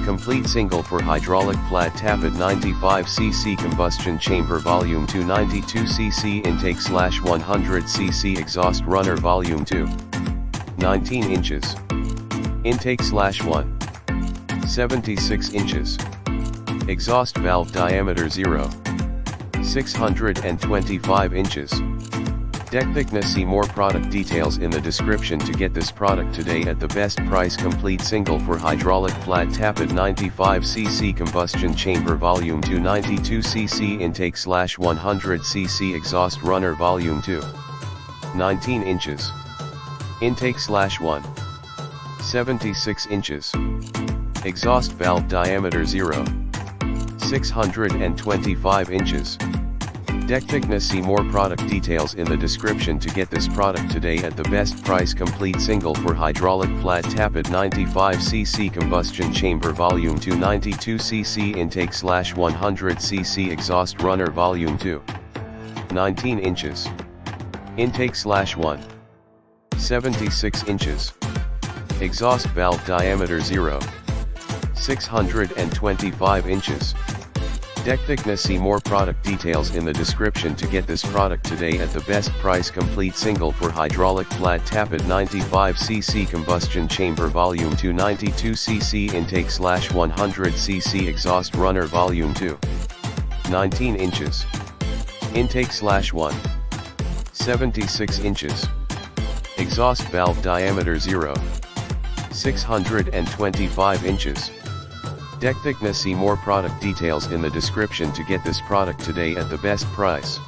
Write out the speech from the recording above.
Complete single for hydraulic flat tappet 95cc combustion chamber volume 2 92cc intake/100cc exhaust runner volume 2. 19 inches. Intake/1. 76 inches. Exhaust valve diameter 0. 625 inches. Deck thickness. See more product details in the description to get this product today at the best price. Complete single for hydraulic flat tappet 95cc combustion chamber volume 2 92cc intake/100cc exhaust runner volume 2. 19 inches. Intake/1. 76 inches. Exhaust valve diameter 0. 625 inches. Deck thickness. See more product details in the description to get this product today at the best price. Complete single for hydraulic flat tappet 95cc combustion chamber volume 2 92cc intake/100cc exhaust runner volume 2. 19 inches. Intake/1. 76 inches. Exhaust valve diameter 0. 625 inches. Deck thickness. See more product details in the description to get this product today at the best price. Complete single for hydraulic flat tappet 95cc combustion chamber volume 2 92cc intake/100cc exhaust runner volume 2. 19 inches. Intake/1. 76 inches. Exhaust valve diameter 0. 625 inches. Deck thickness. See more product details in the description to get this product today at the best price.